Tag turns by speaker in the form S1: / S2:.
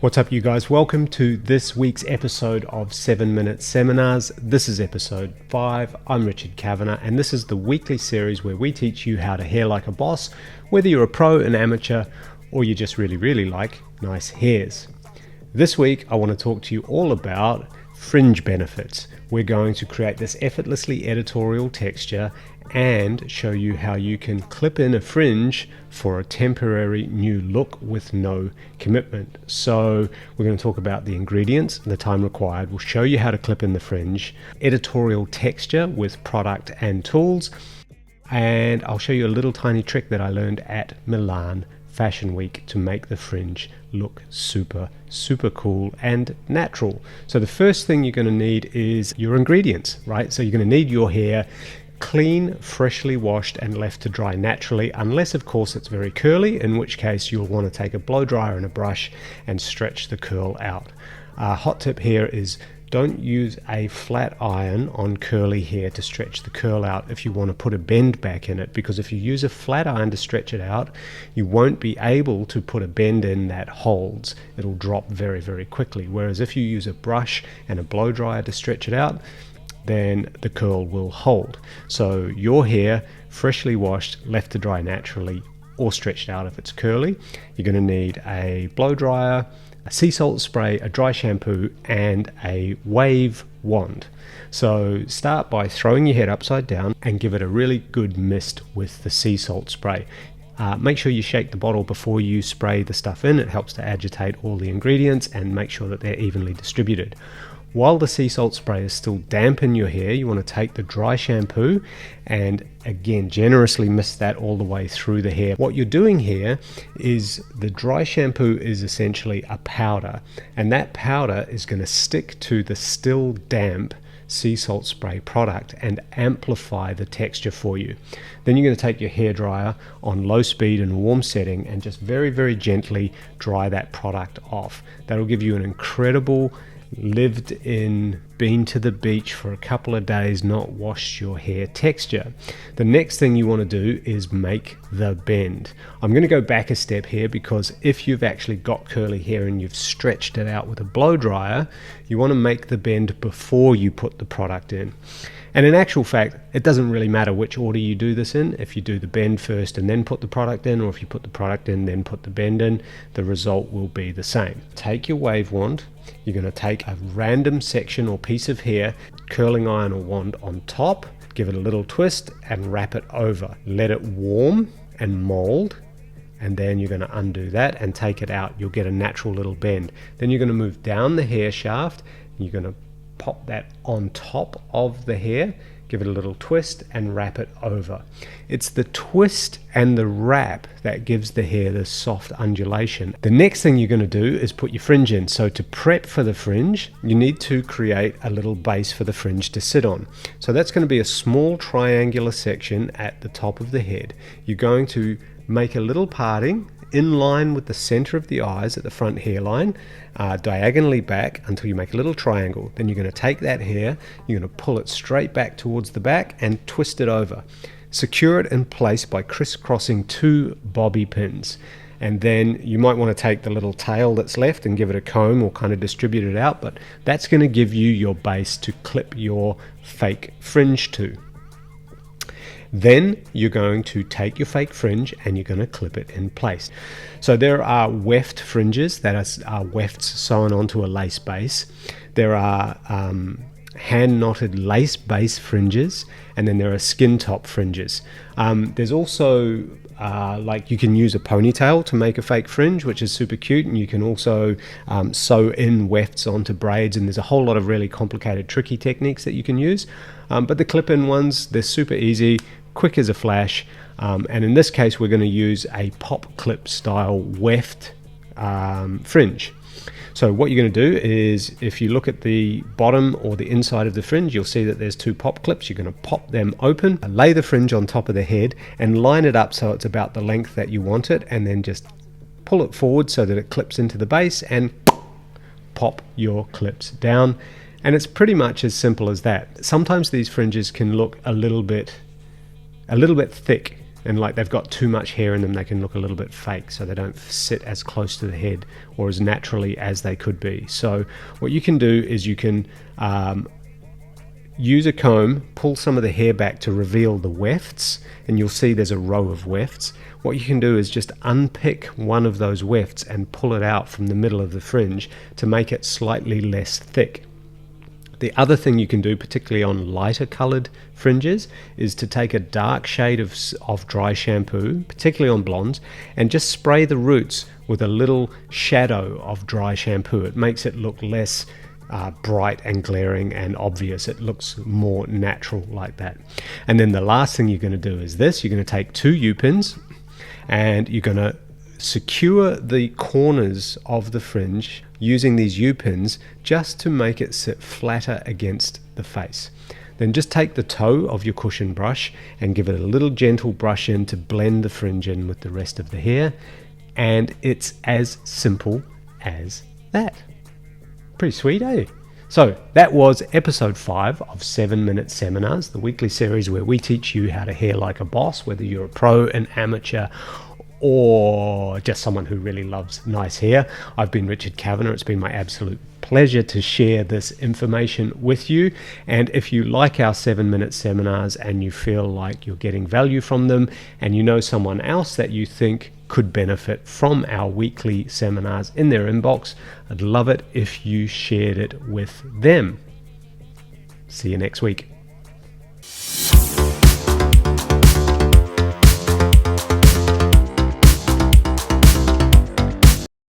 S1: What's up, you guys? Welcome to this week's episode of 7-Minute Seminars. This is episode 5. I'm Richard Kavanagh, and this is the weekly series where we teach you how to hair like a boss, whether you're a pro, an amateur, or you just really like nice hairs. This week, I want to talk to you all about fringe benefits. We're going to create this effortlessly editorial texture and show you how you can clip in a fringe for a temporary new look with no commitment. So we're going to talk about the ingredients, the time required. We'll show you how to clip in the fringe, editorial texture with product and tools, and I'll show you a little tiny trick that I learned at Milan Fashion Week to make the fringe look super cool and natural. So the first thing you're going to need is your ingredients, right? So you're going to need your hair clean, freshly washed and left to dry naturally, unless of course it's very curly, in which case you'll want to take a blow dryer and a brush and stretch the curl out. Hot tip here is don't use a flat iron on curly hair to stretch the curl out if you want to put a bend back in it, because if you use a flat iron to stretch it out, you won't be able to put a bend in that holds. It'll drop very quickly. Whereas if you use a brush and a blow dryer to stretch it out, then the curl will hold. So your hair, freshly washed, left to dry naturally, or stretched out if it's curly, you're going to need a blow dryer, a sea salt spray, a dry shampoo, and a wave wand. So start by throwing your head upside down and give it a really good mist with the sea salt spray. Make sure you shake the bottle before you spray the stuff in. It helps to agitate all the ingredients and make sure that they're evenly distributed. While the sea salt spray is still damp in your hair, you want to take the dry shampoo and again generously mist that all the way through the hair. What you're doing here is the dry shampoo is essentially a powder, and that powder is going to stick to the still damp sea salt spray product and amplify the texture for you. Then you're going to take your hairdryer on low speed and warm setting and just very gently dry that product off. That'll give you an incredible lived in, been to the beach for a couple of days, not washed your hair texture. The next thing you want to do is make the bend. I'm going to go back a step here, because if you've actually got curly hair and you've stretched it out with a blow dryer, you want to make the bend before you put the product in. And in actual fact, it doesn't really matter which order you do this in. If you do the bend first and then put the product in, or if you put the product in then put the bend in, the result will be the same. Take your wave wand. You're going to take a random section or piece of hair, curling iron or wand on top, give it a little twist and wrap it over. Let it warm and mold, and then you're going to undo that and take it out. You'll get a natural little bend. Then you're going to move down the hair shaft and you're going to pop that on top of the hair, give it a little twist and wrap it over. It's the twist and the wrap that gives the hair this soft undulation. The next thing you're going to do is put your fringe in. So to prep for the fringe, you need to create a little base for the fringe to sit on. So that's going to be a small triangular section at the top of the head. You're going to make a little parting in line with the center of the eyes at the front hairline, diagonally back until you make a little triangle. Then you're going to take that hair, you're going to pull it straight back towards the back and twist it over. Secure it in place by crisscrossing 2 bobby pins. And then you might want to take the little tail that's left and give it a comb or kind of distribute it out, but that's going to give you your base to clip your fake fringe to. Then you're going to take your fake fringe and you're going to clip it in place. So there are WEFT fringes that are wefts sewn onto a lace base. There are hand knotted lace base fringes, and then there are skin top fringes. There's also like you can use a ponytail to make a fake fringe, which is super cute, and you can also sew in wefts onto braids, and there's a whole lot of really complicated tricky techniques that you can use. But the clip-in ones, they're super easy, quick as a flash, and in this case we're going to use a pop clip style weft fringe. So what you're going to do is, if you look at the bottom or the inside of the fringe, you'll see that there's 2 pop clips. You're going to pop them open, lay the fringe on top of the head and line it up so it's about the length that you want it, and then just pull it forward so that it clips into the base and pop your clips down. And it's pretty much as simple as that. Sometimes these fringes can look a little bit thick and like they've got too much hair in them, they can look a little bit fake, so they don't sit as close to the head or as naturally as they could be. So what you can do is you can use a comb, pull some of the hair back to reveal the wefts, and you'll see there's a row of wefts. What you can do is just unpick one of those wefts and pull it out from the middle of the fringe to make it slightly less thick. The other thing you can do, particularly on lighter coloured fringes, is to take a dark shade of dry shampoo, particularly on blondes, and just spray the roots with a little shadow of dry shampoo. It makes it look less bright and glaring and obvious. It looks more natural like that. And then the last thing you're going to do is this. You're going to take 2 U-pins and you're going to secure the corners of the fringe using these U-pins just to make it sit flatter against the face. Then just take the toe of your cushion brush and give it a little gentle brush in to blend the fringe in with the rest of the hair, and it's as simple as that. Pretty sweet, eh? So that was episode 5 of 7-Minute Seminars, the weekly series where we teach you how to hair like a boss, whether you're a pro, an amateur, or just someone who really loves nice hair. I've been Richard Kavanagh. It's been my absolute pleasure to share this information with you. And if you like our 7-minute seminars and you feel like you're getting value from them, and you know someone else that you think could benefit from our weekly seminars in their inbox, I'd love it if you shared it with them. See you next week.